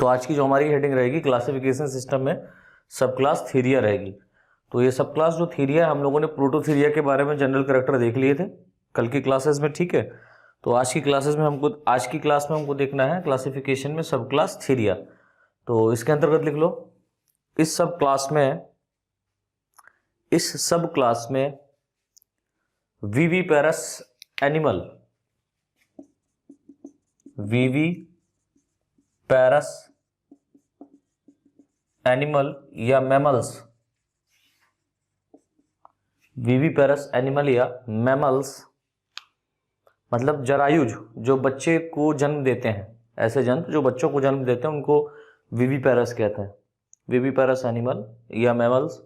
तो आज की जो हमारी हेडिंग रहेगी क्लासिफिकेशन सिस्टम में सब क्लास थीरिया रहेगी। तो ये सब क्लास जो थीरिया हम लोगों ने प्रोटोथीरिया के बारे में जनरल कैरेक्टर देख लिए थे कल की क्लासेस में, ठीक है। तो आज की क्लास में हमको देखना है क्लासिफिकेशन में सब क्लास थीरिया। तो इसके अंतर्गत लिख लो, इस सब क्लास में विविपेरस एनिमल या मैमल्स मतलब जरायुज जो बच्चे को जन्म देते हैं, ऐसे जंतु जो बच्चों को जन्म देते हैं उनको विविपेरस कहते हैं। विविपेरस एनिमल या मैमल्स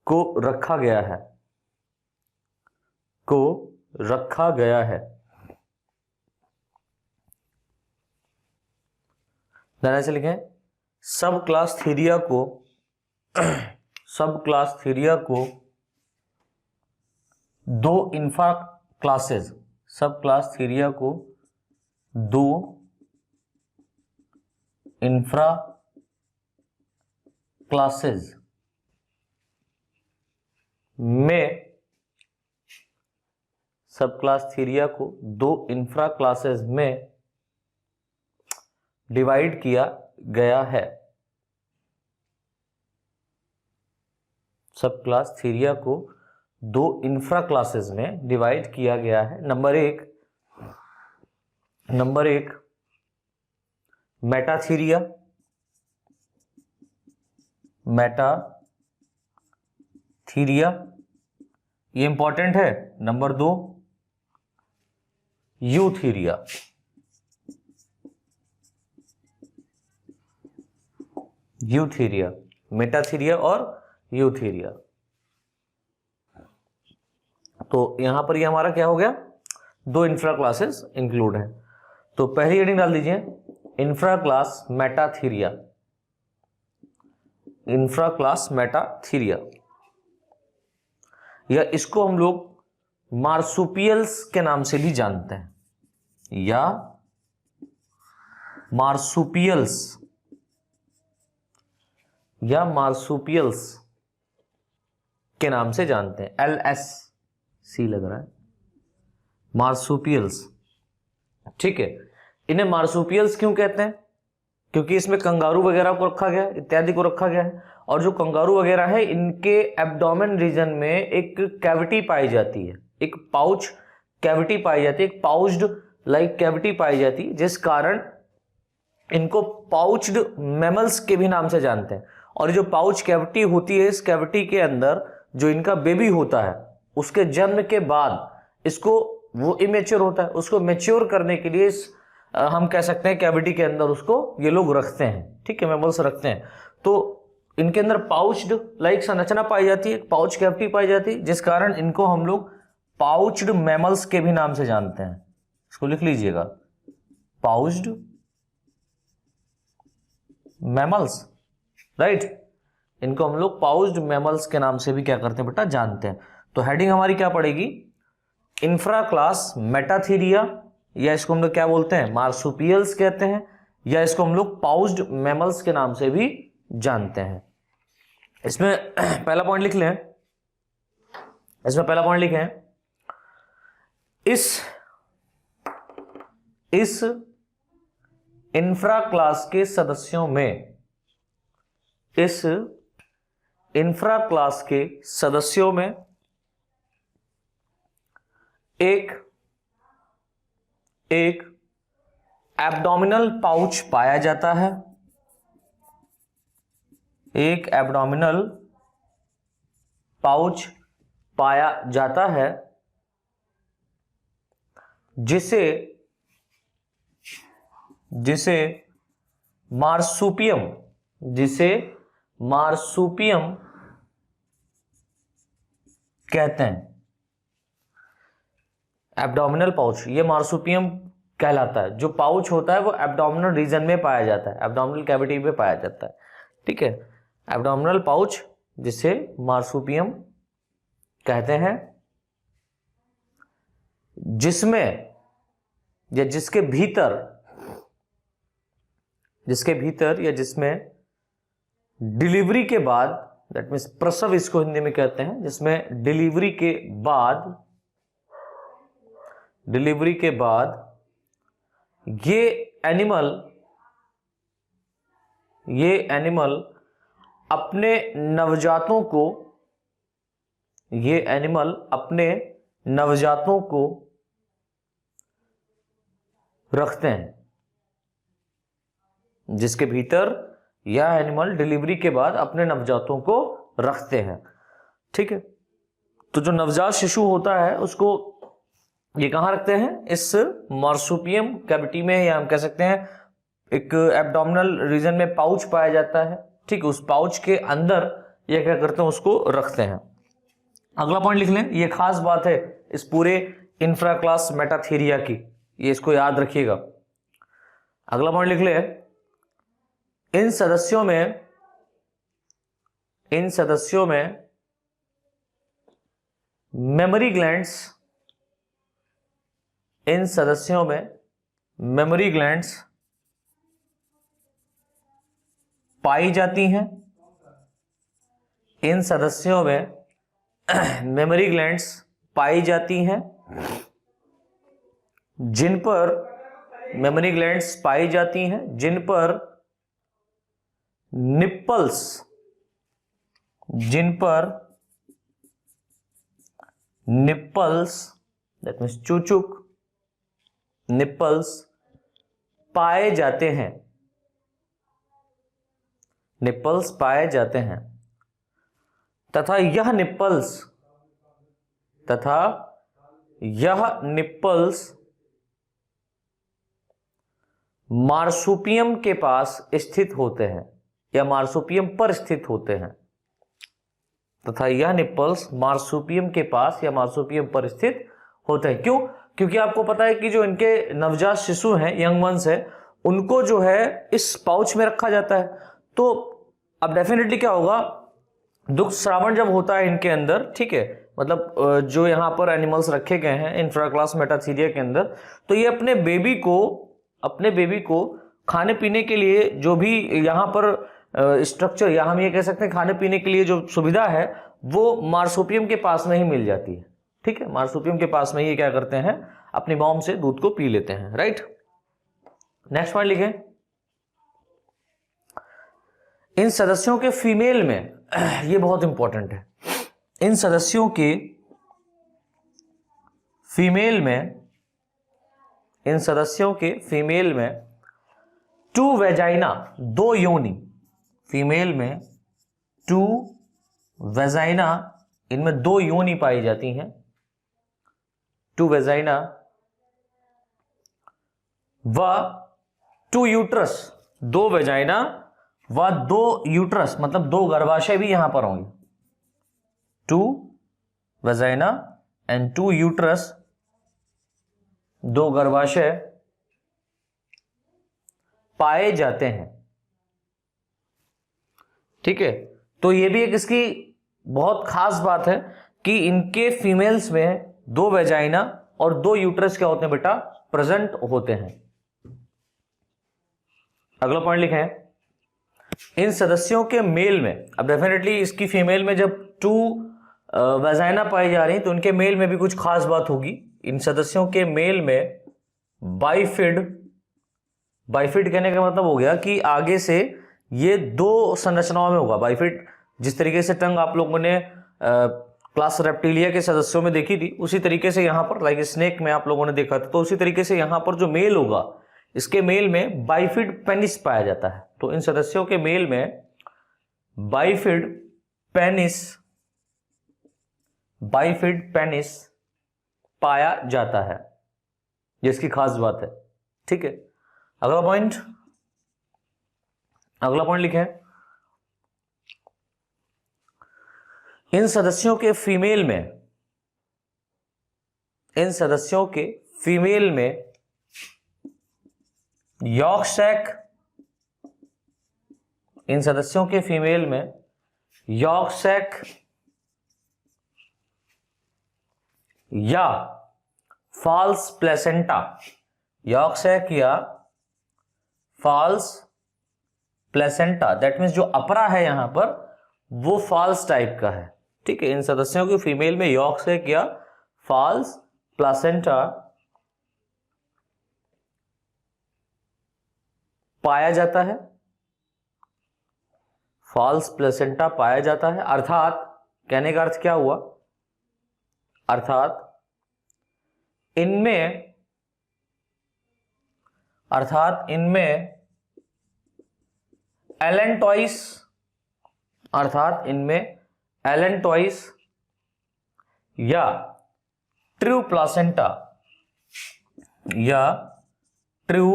को रखा गया है ऐसे लिखें, सब क्लास थीरिया को दो इंफ्रा क्लासेज में सब क्लास थीरिया को दो इंफ्रा क्लासेज में डिवाइड किया गया है। सब क्लास थीरिया को दो इंफ्रा क्लासेस में डिवाइड किया गया है। नंबर एक मेटाथीरिया, ये इंपॉर्टेंट है। नंबर दो यूथीरिया। मेटाथीरिया और यूथीरिया। तो यहां पर ये हमारा क्या हो गया, दो इंफ्रा क्लासेस इंक्लूड हैं। तो पहली हेडिंग डाल दीजिए इंफ्रा क्लास मेटाथीरिया, या इसको हम लोग मार्सुपियल्स के नाम से भी जानते हैं, या मार्सुपियल्स के नाम से जानते हैं। LSC लग रहा है, मार्सुपियल्स, ठीक है। इन्हें मार्सुपियल्स क्यों कहते हैं? क्योंकि इसमें कंगारू वगैरह को रखा गया है, इत्यादि को रखा गया है। और जो कंगारू वगैरह है इनके एब्डोमेन रीजन में एक कैविटी पाई जाती है, एक पाउच कैविटी पाई जाती है, एक पाउच्ड लाइक कैविटी पाई जाती है, जिस कारण इनको पाउच्ड मैमल्स के भी नाम से जानते हैं। और जो पाउच कैविटी होती है, इस कैविटी के अंदर जो इनका बेबी होता है उसके जन्म के बाद इसको, वो इमेच्योर होता है, उसको मैच्योर करने के लिए हम कह सकते हैं कैविटी के अंदर उसको ये लोग रखते हैं, ठीक है, मैमल्स रखते हैं। तो इनके अंदर पाउच्ड लाइक संरचना पाई जाती है, पाउच कैविटी पाई जाती है, जिस कारण इनको हम लोग पाउच्ड मैमल्स के भी नाम से जानते हैं। इसको लिख लीजिएगा, पाउच्ड मैमल्स, राइट। इनको हम लोग पाउच्ड मैमल्स के नाम से भी क्या करते हैं बेटा, जानते हैं। तो हेडिंग हमारी क्या पड़ेगी, इंफ्रा क्लास मेटाथीरिया, या इसको हम लोग क्या बोलते हैं, मार्सुपियल्स कहते हैं, या इसको हम लोग पाउच्ड मैमल्स के नाम से भी जानते हैं। इसमें पहला पॉइंट लिख लें, इस इंफ्रा क्लास के सदस्यों में एक एब्डोमिनल पाउच पाया जाता है, जिसे मार्सुपियम कहते हैं। एब्डोमिनल पाउच, ये मार्सुपियम कहलाता है। जो पाउच होता है वो एब्डोमिनल रीजन में पाया जाता है, एब्डोमिनल कैविटी में पाया जाता है, ठीक है। एब्डोमिनल पाउच जिसे मार्सुपियम कहते हैं, जिसमें या जिसके भीतर जिसके भीतर या जिसमें डिलीवरी के बाद, दैट मीन्स प्रसव इसको हिंदी में कहते हैं, जिसमें डिलीवरी के बाद ये एनिमल अपने नवजातों को रखते हैं, जिसके भीतर यह एनिमल डिलीवरी के बाद अपने नवजातों को रखते हैं। ठीक है, तो जो नवजात शिशु होता है उसको ये कहां रखते हैं? इस मार्सुपियम कैविटी में, या हम कह सकते हैं एक एब्डोमिनल रीजन में पाउच पाया जाता है। ठीक है, उस पाउच के अंदर ये क्या करते हैं? उसको रखते हैं। अगला पॉइंट लिख लें, ये खास बात है इस पूरे इंफ्राक्लास मेटाथेरिया की, ये इसको याद रखिएगा। अगला पॉइंट लिख लें, इन सदस्यों में मेमोरी ग्लैंड्स पाई जाती हैं। इन सदस्यों में मेमोरी ग्लैंड्स पाई जाती हैं, जिन पर निप्पल्स दैट मीन्स चूचुक निप्पल्स पाए जाते हैं, तथा यह निप्पल्स मार्सुपियम के पास स्थित होते हैं, या मार्सुपियम पर स्थित होते हैं। तथा यह निप्पल्स मार्सुपियम के पास या मार्सुपियम पर स्थित होते हैं। क्यों? क्योंकि आपको पता है कि जो इनके नवजात शिशु हैं, यंग वंस है, उनको जो है इस पाउच में रखा जाता है। तो अब डेफिनेटली क्या होगा, दुग्ध श्रावण जब होता है इनके अंदर, ठीक है, मतलब जो यहाँ पर एनिमल्स रखे गए हैं इंफ्राक्लास मेटाथीरिया के अंदर, तो ये अपने बेबी को खाने पीने के लिए जो भी यहाँ पर स्ट्रक्चर, या हम ये कह सकते हैं खाने पीने के लिए जो सुविधा है, वो मार्सुपियम के पास में ही मिल जाती है। ठीक है, मार्सुपियम के पास में ये क्या करते हैं? अपनी मॉम से दूध को पी लेते हैं। राइट, नेक्स्ट पॉइंट लिखें, इन सदस्यों के फीमेल में, ये बहुत इंपॉर्टेंट है, इन सदस्यों के फीमेल में टू वेजाइना, दो योनि, फीमेल में टू वेजाइना, इनमें दो योनि पाई जाती हैं। टू वेजाइना व टू यूट्रस, दो वेजाइना व दो यूट्रस, मतलब दो गर्भाशय भी यहां पर होंगे। Two vagina and two uterus, दो गर्भाशय पाए जाते हैं। ठीक है, तो ये भी एक इसकी बहुत खास बात है कि इनके फीमेल्स में दो वेजाइना और दो यूट्रस क्या होते हैं बेटा? प्रेजेंट होते हैं। अगला पॉइंट लिखें, इन सदस्यों के मेल में, अब डेफिनेटली इसकी फीमेल में जब टू वेजाइना पाई जा रही तो उनके मेल में भी कुछ खास बात होगी। इन सदस्यों के मेल में बाइफिड कहने का मतलब हो गया कि आगे से ये दो संरचनाओं में होगा। बाइफिड, जिस तरीके से टंग आप लोगों ने क्लास रेप्टिलिया के सदस्यों में देखी थी, उसी तरीके से यहां पर लाइक स्नेक में आप लोगों ने देखा था, तो उसी तरीके से यहां पर जो मेल होगा, इसके मेल में बाइफिड पेनिस पाया जाता है। तो इन सदस्यों के मेल में बाइफिड पेनिस पाया जाता है, जिसकी खास बात है। ठीक है, अगला पॉइंट लिखें, इन सदस्यों के फीमेल में यॉर्कशैक, इन सदस्यों के फीमेल में यॉर्कशैक या फॉल्स प्लेसेंटा, यॉर्कशैक या फॉल्स प्लेसेंटा, दैट मीन्स जो अपरा है यहां पर वो फॉल्स टाइप का है, ठीक है। इन सदस्यों की फीमेल में यॉक्स है क्या, फॉल्स प्लेसेंटा पाया जाता है, फॉल्स प्लेसेंटा पाया जाता है। अर्थात कहने का अर्थ क्या हुआ, अर्थात इनमें एलेंटॉइस, अर्थात इनमें एलेंटॉइस या ट्रू प्लासेंटा या ट्रू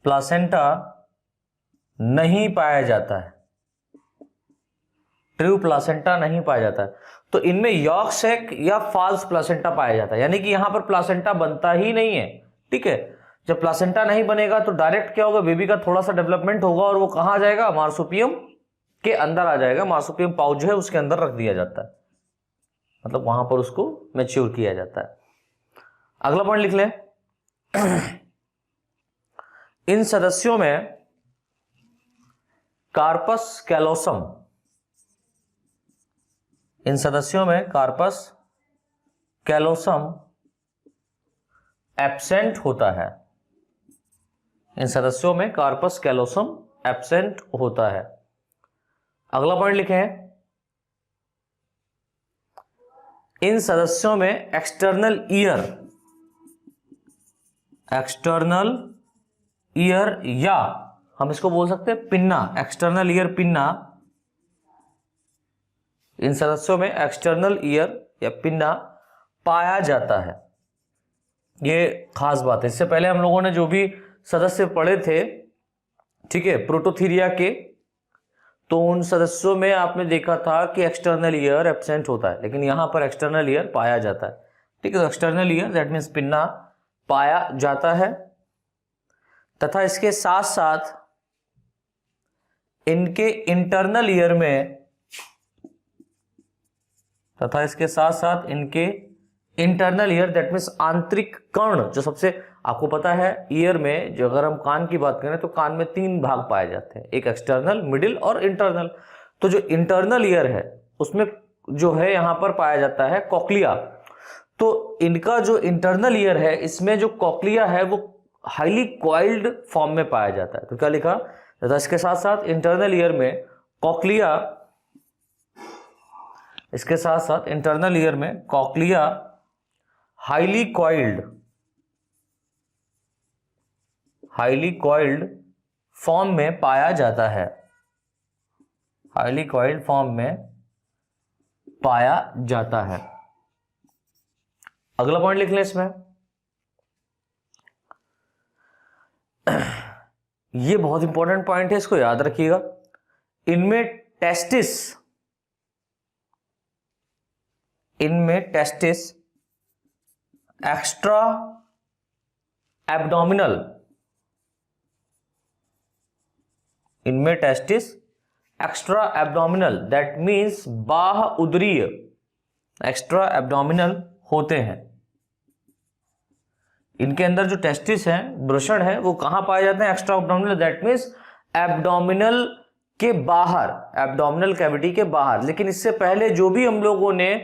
प्लासेंटा नहीं पाया जाता है, ट्रू प्लासेंटा नहीं पाया जाता है। तो इनमें यॉर्क सैक या फॉल्स प्लासेंटा पाया जाता है, यानी कि यहां पर प्लासेंटा बनता ही नहीं है, ठीक है। जब प्लासेंटा नहीं बनेगा तो डायरेक्ट क्या होगा, बेबी का थोड़ा सा डेवलपमेंट होगा और वो कहां आ जाएगा, मार्सुपियम के अंदर आ जाएगा, मार्सुपियम पाउच जो है उसके अंदर रख दिया जाता है, मतलब वहां पर उसको मैच्योर किया जाता है। अगला पॉइंट लिख लें, इन सदस्यों में कार्पस कैलोसम, इन सदस्यों में कार्पस कैलोसम एब्सेंट होता है, इन सदस्यों में कार्पस कैलोसम एब्सेंट होता है। अगला पॉइंट लिखें, इन सदस्यों में एक्सटर्नल ईयर या हम इसको बोल सकते हैं पिन्ना, एक्सटर्नल ईयर पिन्ना, इन सदस्यों में एक्सटर्नल ईयर या पिन्ना पाया जाता है। ये खास बात है, इससे पहले हम लोगों ने जो भी सदस्य पढ़े थे, ठीक है, प्रोटोथीरिया के, तो उन सदस्यों में आपने देखा था कि एक्सटर्नल ईयर एब्सेंट होता है, लेकिन यहां पर एक्सटर्नल ईयर पाया जाता है, ठीक है। External ear that means pinna पाया जाता है, तथा इसके साथ साथ इनके इंटरनल ईयर में, तथा इसके साथ साथ इनके इंटरनल ईयर दैट मीन्स आंतरिक कर्ण, जो सबसे आपको पता है ईयर में, जो अगर हम कान की बात करें तो कान में 3 भाग पाए जाते हैं, एक एक्सटर्नल, मिडिल और इंटरनल। तो जो इंटरनल ईयर है उसमें जो है यहां पर पाया जाता है कॉक्लिया। तो इनका जो इंटरनल ईयर है इसमें जो कॉक्लिया है वो हाईली कॉइल्ड फॉर्म में पाया जाता है। तो क्या लिखा, तथा इसके साथ साथ इंटरनल ईयर में कॉक्लिया, इसके साथ साथ इंटरनल ईयर में कॉक्लिया हाईली कॉइल्ड फॉर्म में पाया जाता है, हाईली कॉइल्ड फॉर्म में पाया जाता है। अगला पॉइंट लिख लें इसमें, ये बहुत इंपॉर्टेंट पॉइंट है, इसको याद रखिएगा। इनमें टेस्टिस एक्स्ट्रा एब्डोमिनल, इनमें testis extra abdominal that means बाह्य उदरीय एक्स्ट्रा एब्डोमिनल होते हैं। इनके अंदर जो टेस्टिस हैं, वृषण है, वो कहां पाए जाते हैं, extra abdominal that means abdominal के बाहर, एब्डोमिनल कैविटी के बाहर। लेकिन इससे पहले जो भी हम लोगों ने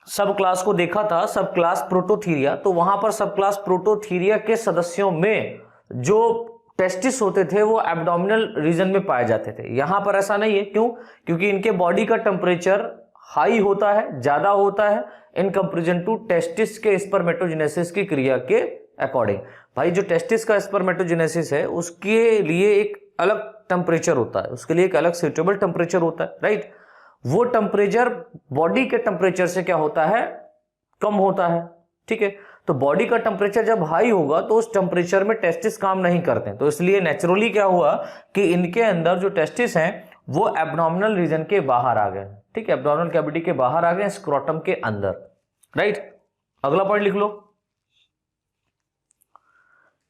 सब क्लास को देखा था, सब क्लास प्रोटोथीरिया, तो वहां पर सब क्लास प्रोटोथीरिया के सदस्यों में जो टेस्टिस होते थे वो एब्डोमिनल रीजन में पाए जाते थे। यहां पर ऐसा नहीं है, क्यों, क्योंकि इनके बॉडी का टेम्परेचर हाई होता है, ज्यादा होता है इन कंपेरिजन टू टेस्टिस के स्पर्मेटोजेनेसिस की क्रिया के अकॉर्डिंग। भाई जो टेस्टिस का स्पर्मेटोजेनेसिस है उसके लिए एक अलग टेम्परेचर होता है, उसके लिए एक अलग सूटेबल टेम्परेचर होता है, राइट। वो टेम्परेचर बॉडी के टेम्परेचर से क्या होता है, कम होता है, ठीक है। तो बॉडी का टेम्परेचर जब हाई होगा तो उस टेम्परेचर में टेस्टिस काम नहीं करते, तो इसलिए नेचुरली क्या हुआ कि इनके अंदर जो टेस्टिस हैं वो एब्डोमिनल रीजन के बाहर आ गए, ठीक है, एब्डोमिनल कैविटी के बाहर आ गए, स्क्रोटम के अंदर, राइट। अगला पॉइंट लिख लो,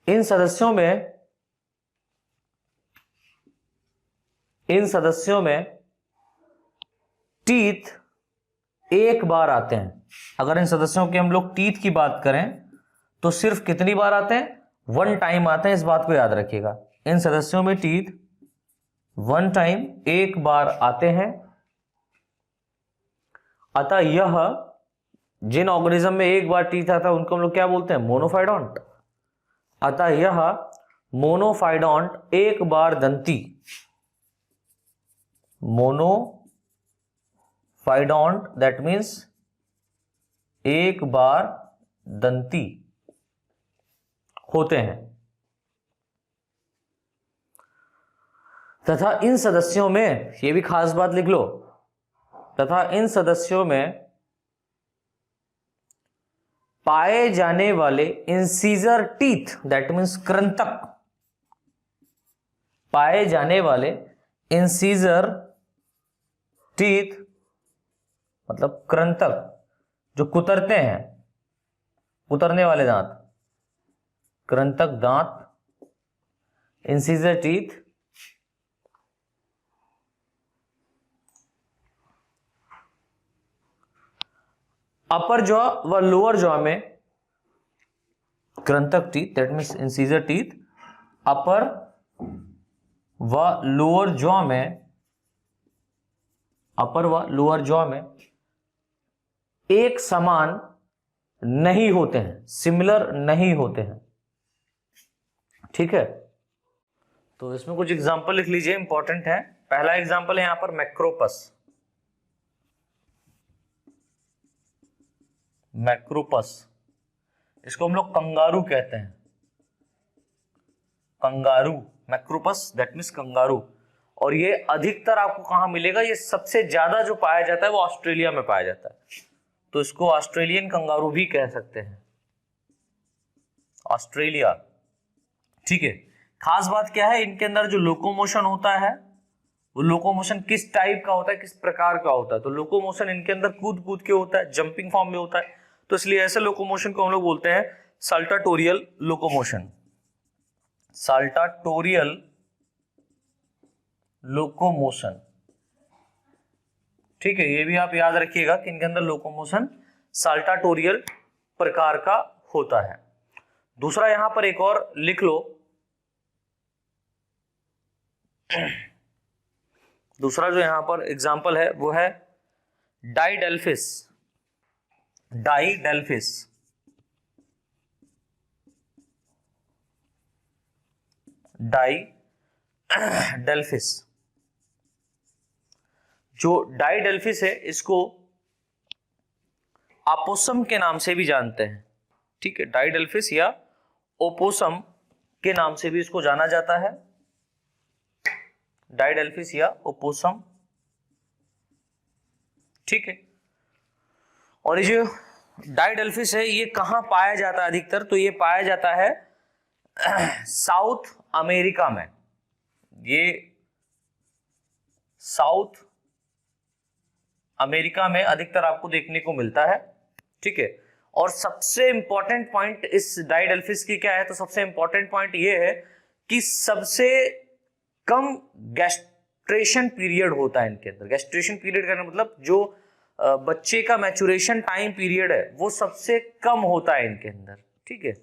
इन सदस्यों में टीथ एक बार आते हैं। अगर इन सदस्यों के हम लोग टीथ की बात करें तो सिर्फ कितनी बार आते हैं, वन टाइम आते हैं, इस बात को याद रखिएगा। इन सदस्यों में टीथ वन टाइम, एक बार आते हैं। अतः यह जिन ऑर्गेनिज्म में एक बार टीथ आता है उनको हम लोग क्या बोलते हैं? मोनोफाइडोंट। अतः यह मोनोफाइडोंट एक बार दंती, मोनोफाइडोंट दैट मीन्स एक बार दंती होते हैं। तथा इन सदस्यों में, यह भी खास बात लिख लो, तथा इन सदस्यों में पाए जाने वाले इंसीजर टीथ दैट मीन्स कृंतक, पाए जाने वाले इंसीजर टीथ मतलब कृंतक, जो कुतरते हैं, कुतरने वाले दांत, कृंतक दांत, इंसीजर टीथ, अपर जॉ व लोअर जॉ में, कृंतक teeth that means incisor teeth upper व लोअर जॉ में, अपर व लोअर जॉ में एक समान नहीं होते हैं, सिमिलर नहीं होते हैं। ठीक है, तो इसमें कुछ एग्जांपल लिख लीजिए, इंपॉर्टेंट है। पहला एग्जांपल है यहां पर मैक्रोपस, मैक्रोपस, इसको हम लोग कंगारू कहते हैं, kangaroo, Macropus that means kangaroo. और ये अधिकतर आपको कहां मिलेगा? ये सबसे ज्यादा जो पाया जाता है वो ऑस्ट्रेलिया में पाया जाता है, तो इसको ऑस्ट्रेलियन कंगारू भी कह सकते हैं, ऑस्ट्रेलिया। ठीक है, खास बात क्या है, इनके अंदर जो लोकोमोशन होता है वो लोकोमोशन किस टाइप का होता है, किस प्रकार का होता है? तो लोकोमोशन इनके अंदर कूद कूद के होता है, जंपिंग फॉर्म में होता है, तो इसलिए ऐसे लोकोमोशन को हम लोग बोलते हैं साल्टाटोरियल लोकोमोशन, साल्टाटोरियल लोकोमोशन। ठीक है, ये भी आप याद रखिएगा कि इनके अंदर लोकोमोशन साल्टाटोरियल प्रकार का होता है। दूसरा यहां पर एक और लिख लो, दूसरा जो यहां पर एग्जाम्पल है वो है डाइडेल्फिस, डाइडेल्फिस, डाइडेल्फिस। जो डाइडेल्फिस है इसको अपोसम के नाम से भी जानते हैं। ठीक है, डाइडेल्फिस या ओपोसम के नाम से भी इसको जाना जाता है, डाइडेल्फिस या ओपोसम। ठीक है, और ये जो डाइडेल्फिस है ये कहां पाया जाता है अधिकतर? तो ये पाया जाता है साउथ अमेरिका में, ये साउथ अमेरिका में अधिकतर आपको देखने को मिलता है। ठीक है, और सबसे इंपॉर्टेंट पॉइंट इस डाइडेल्फिस की क्या है? तो सबसे इंपॉर्टेंट पॉइंट ये है कि सबसे कम गैस्ट्रेशन पीरियड होता है इनके अंदर। गैस्ट्रेशन पीरियड का मतलब जो बच्चे का मैचुरेशन टाइम पीरियड है वो सबसे कम होता है इनके अंदर। ठीक है,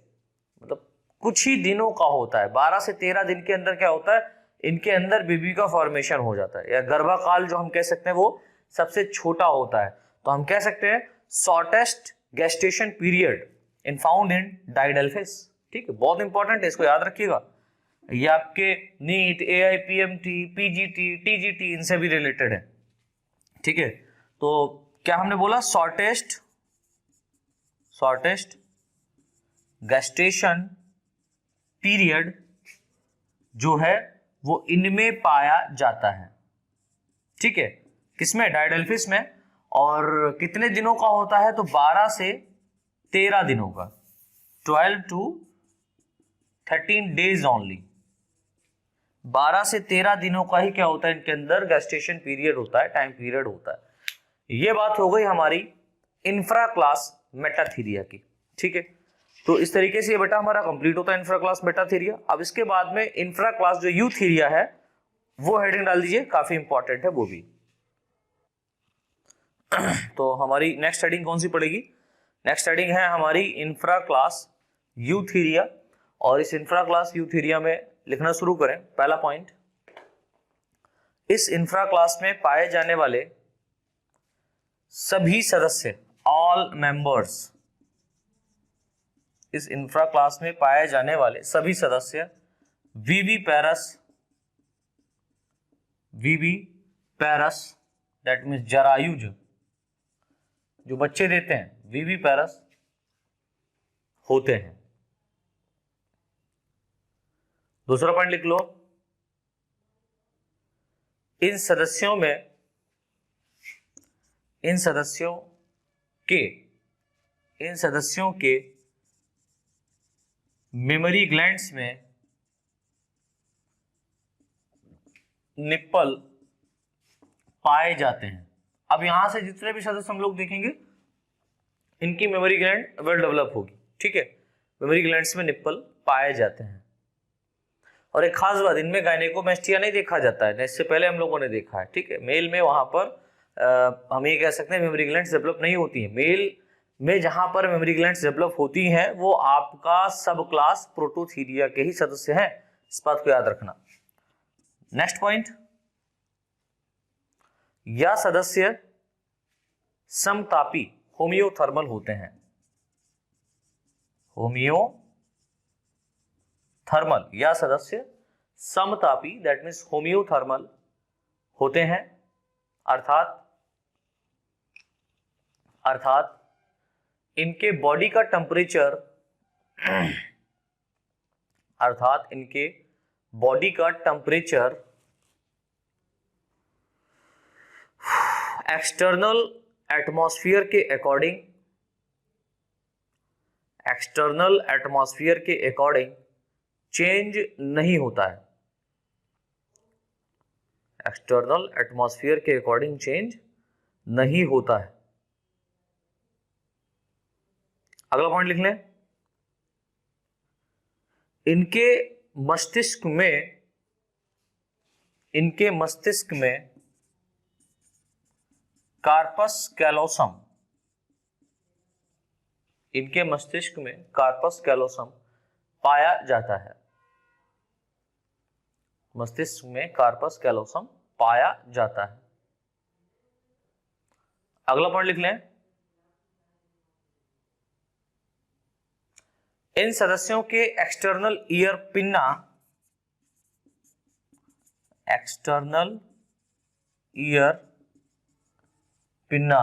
मतलब कुछ ही दिनों का होता है, 12 से 13 दिन के अंदर क्या होता है, इनके अंदर बेबी का फॉर्मेशन हो जाता है, या गर्भाकाल जो हम कह सकते हैं वो सबसे छोटा होता है। तो हम कह सकते हैं shortest gestation period in found in didelphys. ठीक है, बहुत इंपॉर्टेंट है, इसको याद रखिएगा। ये आपके नीट, एआईपीएमटी, पीजीटी, टीजीटी इनसे भी रिलेटेड है। ठीक है, तो क्या हमने बोला? शॉर्टेस्ट गेस्टेशन पीरियड जो है वो इनमें पाया जाता है। ठीक है, किसमें? डाइडेल्फिस में। और कितने दिनों का होता है? तो 12 से 13 दिनों का, 12 to 13 डेज ओनली। 12 से 13 दिनों का ही क्या होता है इनके अंदर? गेस्टेशन पीरियड होता है, टाइम पीरियड होता है। ये बात हो गई हमारी इंफ्रा क्लास मेटाथीरिया की। ठीक है, तो इस तरीके से ये बेटा हमारा कंप्लीट होता है इंफ्रा क्लास मेटाथीरिया। अब इसके बाद में इंफ्रा क्लास जो यूथीरिया है वो हेडिंग डाल दीजिए, काफी इंपॉर्टेंट है वो भी। तो हमारी नेक्स्ट हेडिंग कौन सी पड़ेगी? नेक्स्ट हेडिंग है हमारी इंफ्रा क्लास यूथीरिया। और इस इंफ्रा क्लास यूथेरिया में लिखना शुरू करें। पहला पॉइंट, इस इंफ्रा क्लास में पाए जाने वाले सभी सदस्य, ऑल मेंबर्स, इस इंफ्रा क्लास में पाए जाने वाले सभी सदस्य वीवी पैरस दैट मीन्स जरायुज, जो बच्चे देते हैं वीवी पैरस होते हैं। दूसरा पॉइंट लिख लो, इन सदस्यों के मेमोरी ग्लैंड्स में निप्पल पाए जाते हैं। अब यहां से जितने भी सदस्य हम लोग देखेंगे इनकी मेमोरी ग्लैंड वेल डेवलप होगी, ठीक है। मेमोरी ग्लैंड्स में निप्पल पाए जाते हैं। और एक खास बात, इनमें गायनेकोमेस्टिया नहीं देखा जाता है, इससे पहले हम लोगों ने देखा है, ठीक है। मेल में वहां पर हम ये कह सकते हैं मेमोरी ग्लैंड्स डेवलप नहीं होती है। मेल में जहां पर मेमोरी ग्लैंड्स डेवलप होती हैं वो आपका सब क्लास प्रोटोथीरिया के ही सदस्य हैं, इस बात को याद रखना। नेक्स्ट पॉइंट, या सदस्य समतापी होमियोथर्मल होते हैं। होमियोथर्मल या सदस्य समतापी दैट मीन्स होमियोथर्मल होते हैं, अर्थात इनके बॉडी का टेम्परेचर एक्सटर्नल एटमॉस्फेयर के अकॉर्डिंग चेंज नहीं होता है। एक्सटर्नल एटमॉस्फेयर के अकॉर्डिंग चेंज नहीं होता है। अगला पॉइंट लिख लें, इनके मस्तिष्क में कार्पस कैलोसम पाया जाता है। मस्तिष्क में कार्पस कैलोसम पाया जाता है। अगला पॉइंट लिख लें, इन सदस्यों के external ear pinna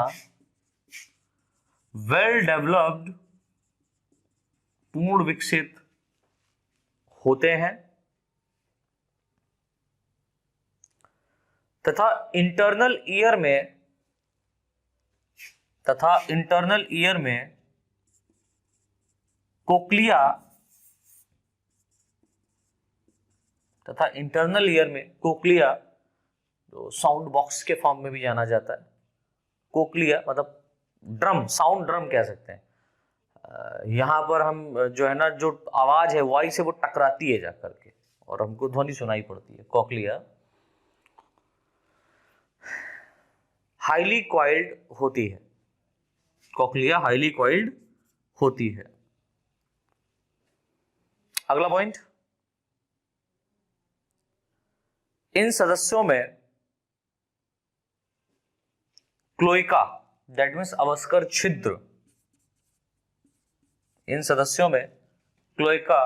well developed पूर्ण विकसित होते हैं तथा इंटरनल ईयर में कोक्लिया जो साउंड बॉक्स के फॉर्म में भी जाना जाता है, कोक्लिया मतलब ड्रम, साउंड ड्रम कह सकते हैं। यहां पर हम जो है ना, जो आवाज है वॉइस है वो टकराती है जाकर के और हमको ध्वनि सुनाई पड़ती है। कोक्लिया हाईली कॉइल्ड होती है। अगला पॉइंट, इन सदस्यों में क्लोइका दैट मीन्स अवस्कर छिद्र, इन सदस्यों में क्लोइका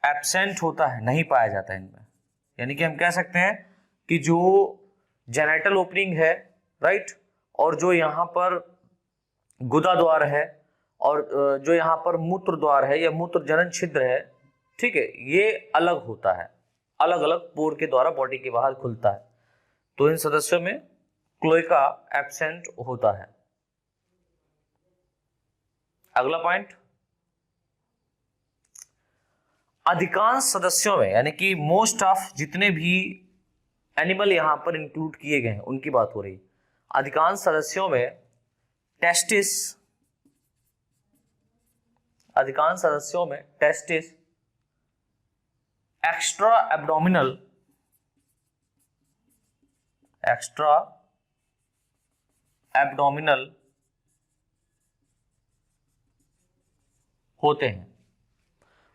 एब्सेंट होता है, नहीं पाया जाता है इनमें। यानी कि हम कह सकते हैं कि जो जेनेटल ओपनिंग है, राइट, और जो यहां पर गुदा द्वार है और जो यहां पर मूत्र द्वार है या मूत्र जनन छिद्र है, ठीक है, ये अलग होता है, अलग अलग पोर के द्वारा बॉडी के बाहर खुलता है। तो इन सदस्यों में क्लोइका एब्सेंट होता है। अगला पॉइंट, अधिकांश सदस्यों में यानी कि मोस्ट ऑफ जितने भी एनिमल यहां पर इंक्लूड किए गए हैं उनकी बात हो रही, अधिकांश सदस्यों में टेस्टिस एक्स्ट्रा एब्डोमिनल होते हैं।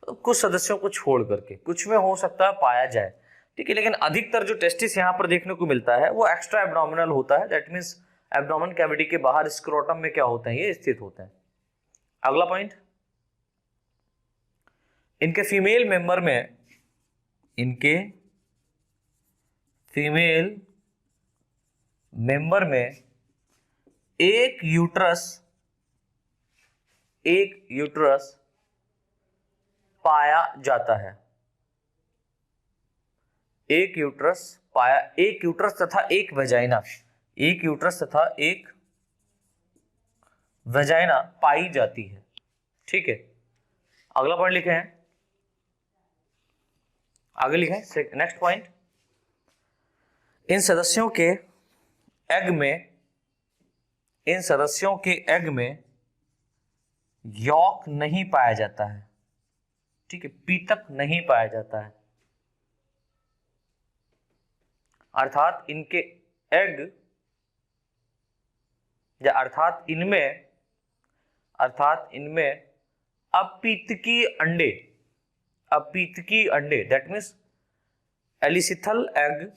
कुछ सदस्यों को छोड़ करके, कुछ में हो सकता है पाया जाए, ठीक है। लेकिन अधिकतर जो टेस्टिस यहाँ पर देखने को मिलता है वो एक्स्ट्रा एब्डोमिनल होता है, दैट मीन्स एब्डोमेन कैविटी के बाहर स्क्रोटम में क्या होते हैं, ये स्थित होते हैं। अगला पॉइंट, इनके फीमेल मेंबर में, इनके फीमेल मेंबर में एक यूट्रस पाया जाता है, एक यूट्रस तथा एक वेजाइना, एक यूट्रस तथा एक वेजाइना पाई जाती है, ठीक है। अगला पॉइंट लिखे हैं, आगे लिखे हैं नेक्स्ट पॉइंट, इन सदस्यों के एग में यॉक नहीं पाया जाता है, ठीक है, पीतक नहीं पाया जाता है, अर्थात इनके एग या अर्थात इनमें अपीतकीय अंडे दैट मीन्स एलिसिथल एग,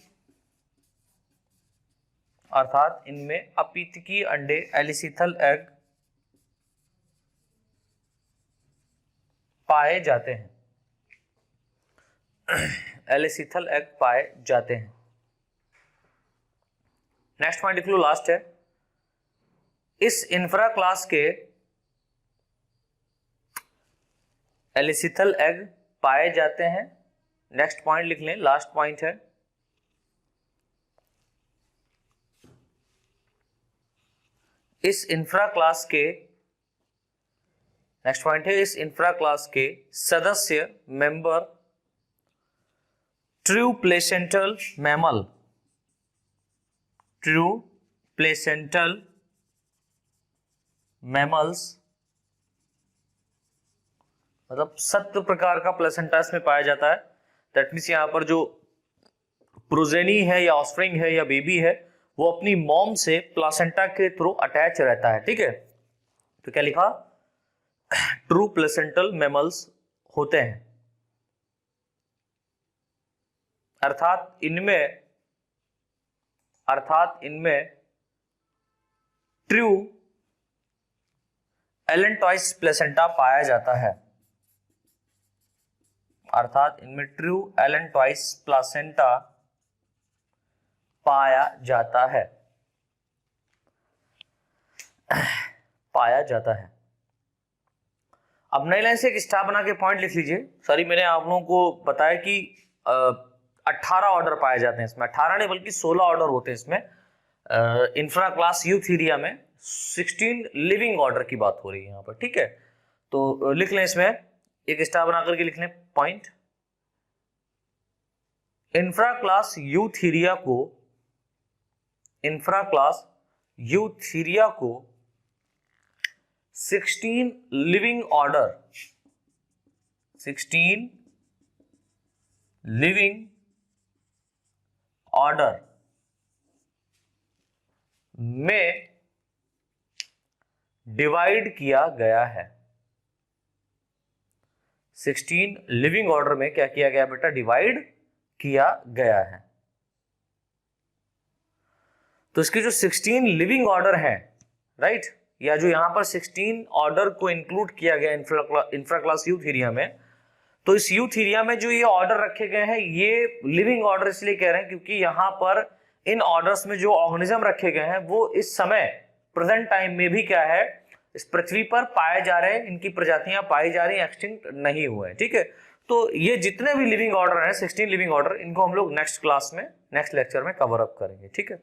अर्थात इनमें अपीतकीय अंडे एलिसिथल एग पाए जाते हैं, एलिसिथल एग पाए जाते हैं। नेक्स्ट पॉइंट लिख लो, लास्ट है, इस इंफ्रा क्लास के एलिसिथल एग पाए जाते हैं। नेक्स्ट पॉइंट लिख लें, लास्ट पॉइंट है, इस इंफ्रा क्लास के, नेक्स्ट पॉइंट है, इस इंफ्रा क्लास के सदस्य मेंबर ट्रू प्लेसेंटल मैमल्स मतलब 7 प्रकार का प्लेसेंटा इसमें पाया जाता है। दैट मीन्स यहाँ पर जो प्रोजेनी है या ऑफस्प्रिंग है या बेबी है वो अपनी मॉम से प्लासेंटा के थ्रू अटैच रहता है, ठीक है। तो क्या लिखा, ट्रू प्लेसेंटल मैमल्स होते हैं, अर्थात इनमें ट्रू एलेंटॉइस प्लेसेंटा पाया जाता है, अर्थात इनमें ट्रू एलेंटॉइस प्लासेंटा पाया जाता है। अब नई लाइन से एक स्टार बना के पॉइंट लिख लीजिए। सॉरी, मैंने आप लोगों को बताया कि 18 ऑर्डर पाए जाते हैं इसमें, 18 नहीं बल्कि 16 ऑर्डर होते हैं इसमें। इंफ्रा क्लास यूथीरिया में 16 लिविंग ऑर्डर की बात हो रही है यहाँ पर, ठीक है। तो लिख लें, इसमें एक स्टार बना करके लिख लें पॉइंट, इंफ्रा क्लास यूथीरिया को 16 लिविंग ऑर्डर में डिवाइड किया गया है। 16 लिविंग ऑर्डर में क्या किया गया बेटा, डिवाइड किया गया है। तो इसके जो 16 लिविंग ऑर्डर हैं, राइट, या जो यहां पर 16 ऑर्डर को इंक्लूड किया गया इंफ्रा क्लास यूथीरिया में, तो इस यूथीरिया में जो ये ऑर्डर रखे गए हैं ये लिविंग ऑर्डर इसलिए कह रहे हैं क्योंकि यहां पर इन ऑर्डर्स में जो ऑर्गेनिज्म रखे गए हैं वो इस समय प्रेजेंट टाइम में भी क्या है, इस पृथ्वी पर पाए जा रहे हैं, इनकी प्रजातियां पाई जा रही हैं, एक्सटिंक्ट नहीं हुए हैं, ठीक है। तो ये जितने भी लिविंग ऑर्डर हैं 16 लिविंग ऑर्डर, इनको हम लोग नेक्स्ट क्लास में, नेक्स्ट लेक्चर में कवर अप करेंगे, ठीक है।